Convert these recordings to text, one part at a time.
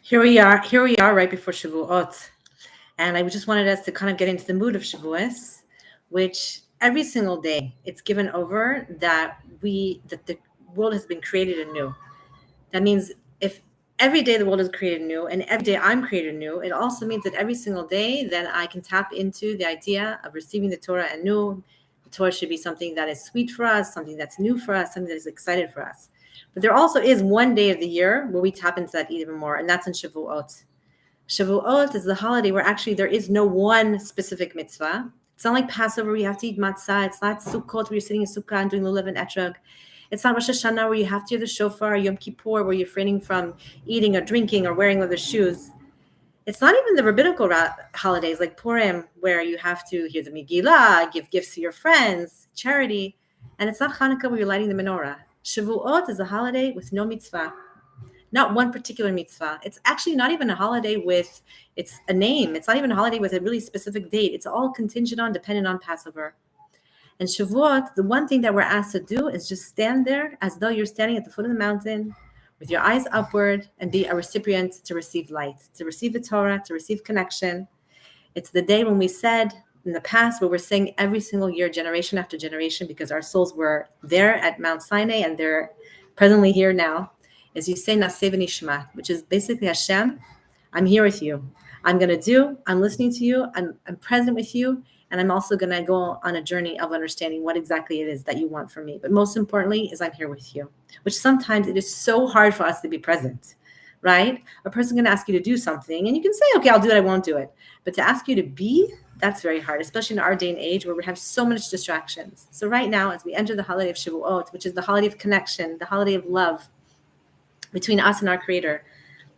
Here we are right before Shavuot. And I just wanted us to kind of get into the mood of Shavuos, which every single day it's given over that the world has been created anew. That means if every day the world is created new and every day I'm created new, it also means that every single day then I can tap into the idea of receiving the Torah anew. The Torah should be something that is sweet for us, something that's new for us, something that is excited for us. But there also is one day of the year where we tap into that even more, and that's in Shavuot. Shavuot is the holiday where actually there is no one specific mitzvah. It's not like Passover where you have to eat matzah. It's not Sukkot where you're sitting in sukkah and doing lulav and etrog. It's not Rosh Hashanah where you have to hear the shofar, Yom Kippur where you're refraining from eating or drinking or wearing leather shoes. It's not even the rabbinical holidays like Purim where you have to hear the Megillah, give gifts to your friends, charity. And it's not Hanukkah where you're lighting the menorah. Shavuot is a holiday with no mitzvah. Not one particular mitzvah. It's actually not even a holiday with it's a name. It's not even a holiday with a really specific date. It's all contingent on, dependent on Passover. And Shavuot, the one thing that we're asked to do is just stand there as though you're standing at the foot of the mountain with your eyes upward and be a recipient to receive light, to receive the Torah, to receive connection. It's the day when we said in the past where we're saying every single year, generation after generation, because our souls were there at Mount Sinai and they're presently here now, is you say Naseh v'nishma, which is basically Hashem, I'm here with you. I'm listening to you, I'm present with you, and I'm also going to go on a journey of understanding what exactly it is that you want from me. But most importantly is I'm here with you, which sometimes it is so hard for us to be present, right? A person can ask you to do something, and you can say, okay, I'll do it, I won't do it. But to ask you to be, that's very hard, especially in our day and age where we have so much distractions. So right now, as we enter the holiday of Shavuot, which is the holiday of connection, the holiday of love, between us and our Creator,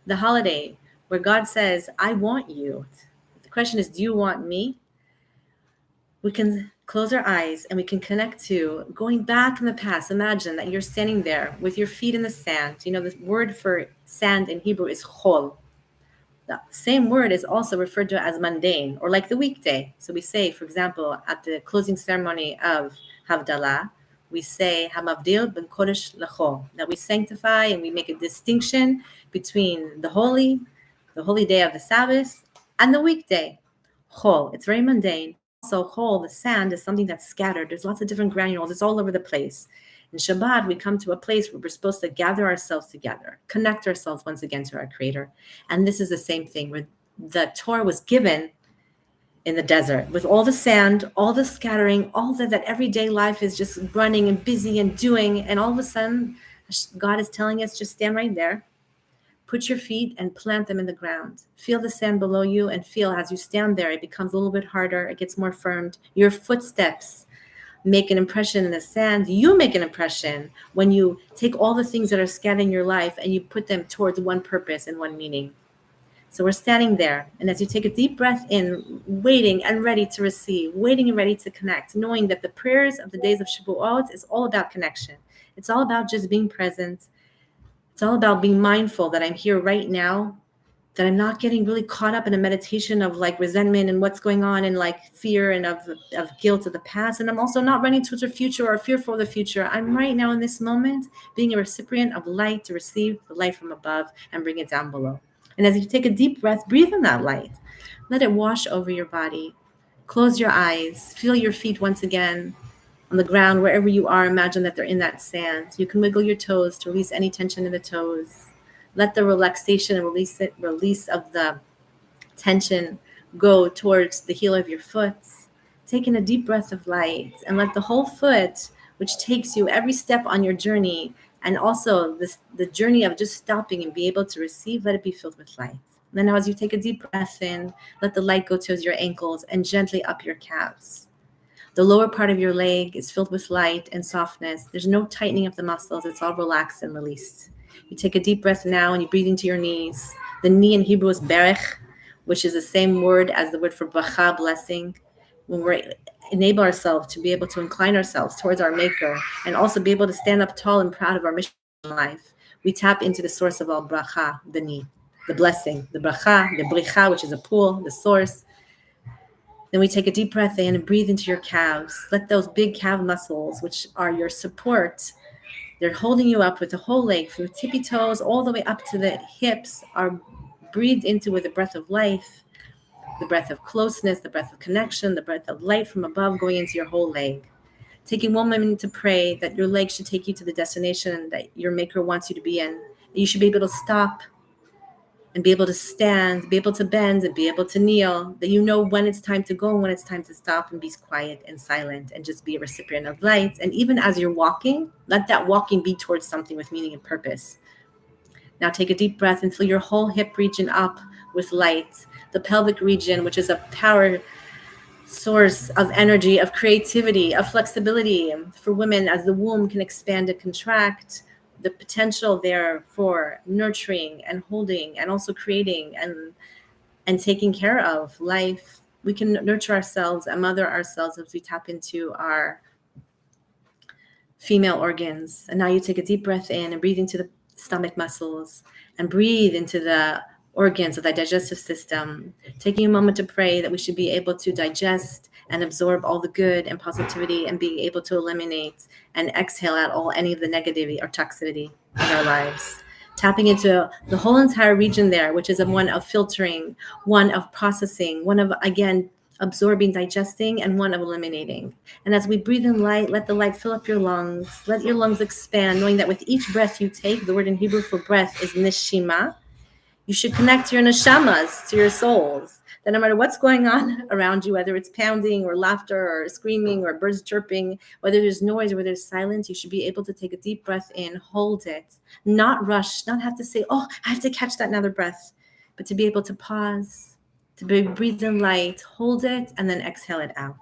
the holiday where God says, I want you. The question is, do you want me? We can close our eyes and we can connect to going back in the past. Imagine that you're standing there with your feet in the sand. You know, the word for sand in Hebrew is chol. The same word is also referred to as mundane or like the weekday. So we say, for example, at the closing ceremony of Havdalah, we say Hamavdil ben Kodesh Lachol, that we sanctify and we make a distinction between the holy day of the Sabbath, and the weekday. Chol, it's very mundane. Also, chol, the sand, is something that's scattered. There's lots of different granules. It's all over the place. In Shabbat, we come to a place where we're supposed to gather ourselves together, connect ourselves once again to our Creator. And this is the same thing where the Torah was given in the desert with all the sand, all the scattering, all that everyday life is just running and busy and doing. And all of a sudden, God is telling us, just stand right there, put your feet and plant them in the ground. Feel the sand below you and feel as you stand there, it becomes a little bit harder. It gets more firm. Your footsteps make an impression in the sand. You make an impression when you take all the things that are scattered in your life and you put them towards one purpose and one meaning. So we're standing there, and as you take a deep breath in, waiting and ready to receive, waiting and ready to connect, knowing that the prayers of the days of Shavuot is all about connection. It's all about just being present. It's all about being mindful that I'm here right now, that I'm not getting really caught up in a meditation of like resentment and what's going on and like fear and of guilt of the past. And I'm also not running towards the future or fearful of the future. I'm right now in this moment being a recipient of light to receive the light from above and bring it down below. And as you take a deep breath, breathe in that light. Let it wash over your body. Close your eyes. Feel your feet once again on the ground, wherever you are. Imagine that they're in that sand. You can wiggle your toes to release any tension in the toes. Let the relaxation and release of the tension go towards the heel of your foot. Take in a deep breath of light and let the whole foot, which takes you every step on your journey, and also the journey of just stopping and be able to receive, let it be filled with light. And then now as you take a deep breath in, let the light go towards your ankles and gently up your calves. The lower part of your leg is filled with light and softness. There's no tightening of the muscles. It's all relaxed and released. You take a deep breath now and you breathe into your knees. The knee in Hebrew is berech, which is the same word as the word for bracha, blessing. When we enable ourselves to be able to incline ourselves towards our Maker and also be able to stand up tall and proud of our mission in life, we tap into the source of all bracha, the knee, the blessing, the bracha, the bricha, which is a pool, the source. Then we take a deep breath in and breathe into your calves. Let those big calf muscles, which are your support, they're holding you up with the whole leg from the tippy toes all the way up to the hips, are breathed into with the breath of life, the breath of closeness, the breath of connection, the breath of light from above going into your whole leg. Taking one moment to pray that your leg should take you to the destination that your maker wants you to be in. You should be able to stop and be able to stand, be able to bend, and be able to kneel, that you know when it's time to go and when it's time to stop, and be quiet and silent and just be a recipient of light. And even as you're walking, let that walking be towards something with meaning and purpose. Now take a deep breath and fill your whole hip region up with light. The pelvic region, which is a power source of energy, of creativity, of flexibility for women, as the womb can expand and contract, the potential there for nurturing and holding and also creating and taking care of life. We can nurture ourselves and mother ourselves as we tap into our female organs. And now you take a deep breath in and breathe into the stomach muscles and breathe into the organs of the digestive system, taking a moment to pray that we should be able to digest and absorb all the good and positivity and being able to eliminate and exhale out any of the negativity or toxicity in our lives. Tapping into the whole entire region there, which is one of filtering, one of processing, one of, again, absorbing, digesting, and one of eliminating. And as we breathe in light, let the light fill up your lungs. Let your lungs expand, knowing that with each breath you take, the word in Hebrew for breath is neshima. You should connect to your neshamas, to your souls. That no matter what's going on around you, whether it's pounding or laughter or screaming or birds chirping, whether there's noise or whether there's silence, you should be able to take a deep breath in, hold it, not rush, not have to say, oh, I have to catch that another breath, but to be able to pause, to breathe in light, hold it, and then exhale it out.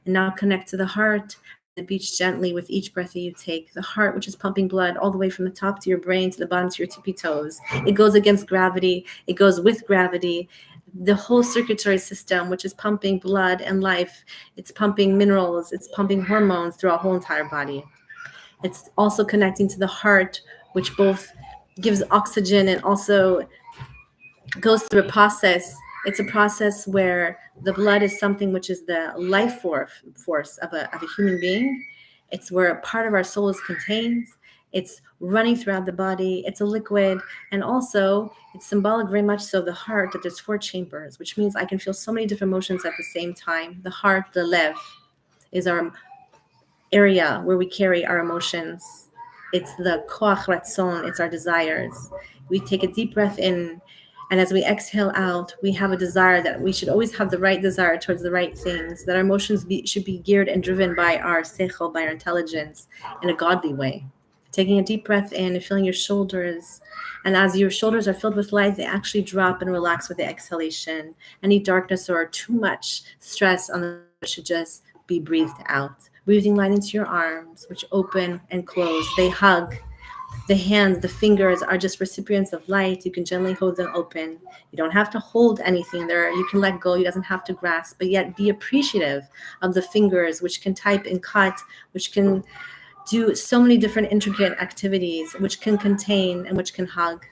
And now connect to the heart. It beats gently with each breath that you take. The heart, which is pumping blood all the way from the top to your brain to the bottom to your tippy toes. It goes against gravity. It goes with gravity. The whole circulatory system, which is pumping blood and life, it's pumping minerals, it's pumping hormones through our whole entire body. It's also connecting to the heart, which both gives oxygen and also goes through a process. It's a process where the blood is something which is the life force of a human being. It's where a part of our soul is contained. It's running throughout the body. It's a liquid. And also, it's symbolic very much so, the heart, that there's 4 chambers, which means I can feel so many different emotions at the same time. The heart, the lev, is our area where we carry our emotions. It's the koach ratzon, it's our desires. We take a deep breath in, and as we exhale out, we have a desire that we should always have the right desire towards the right things, that our emotions should be geared and driven by our seichel, by our intelligence, in a godly way. Taking a deep breath in and feeling your shoulders. And as your shoulders are filled with light, they actually drop and relax with the exhalation. Any darkness or too much stress on the should just be breathed out. Breathing light into your arms, which open and close. They hug. The hands, the fingers are just recipients of light. You can gently hold them open. You don't have to hold anything there. You can let go. You doesn't have to grasp, but yet be appreciative of the fingers, which can type and cut, which can do so many different intricate activities, which can contain and which can hug.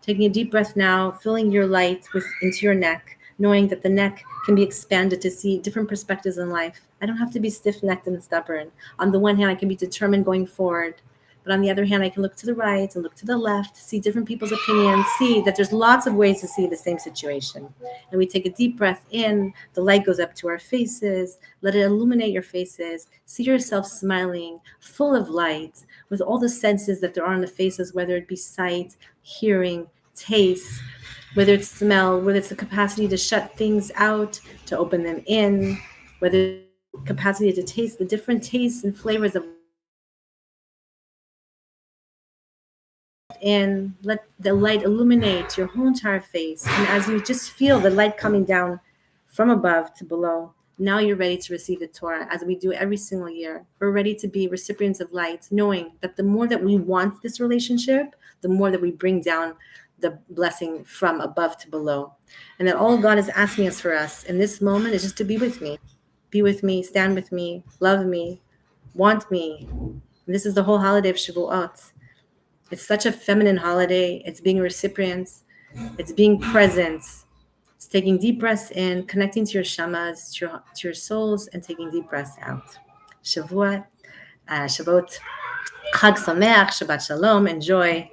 Taking a deep breath now, filling your light into your neck, knowing that the neck can be expanded to see different perspectives in life. I don't have to be stiff-necked and stubborn. On the one hand, I can be determined going forward. But on the other hand, I can look to the right and look to the left, see different people's opinions, see that there's lots of ways to see the same situation. And we take a deep breath in, the light goes up to our faces, let it illuminate your faces, see yourself smiling, full of light, with all the senses that there are on the faces, whether it be sight, hearing, taste, whether it's smell, whether it's the capacity to shut things out, to open them in, whether it's the capacity to taste the different tastes and flavors of and let the light illuminate your whole entire face. And as you just feel the light coming down from above to below, now you're ready to receive the Torah, as we do every single year. We're ready to be recipients of light, knowing that the more that we want this relationship, the more that we bring down the blessing from above to below. And that all God is asking us for us in this moment is just to be with me. Be with me, stand with me, love me, want me. And this is the whole holiday of Shavuos. It's such a feminine holiday. It's being recipients. It's being present. It's taking deep breaths in, connecting to your shamas, to your souls, and taking deep breaths out. Shavuot, Chag Sameach, Shabbat Shalom. Enjoy.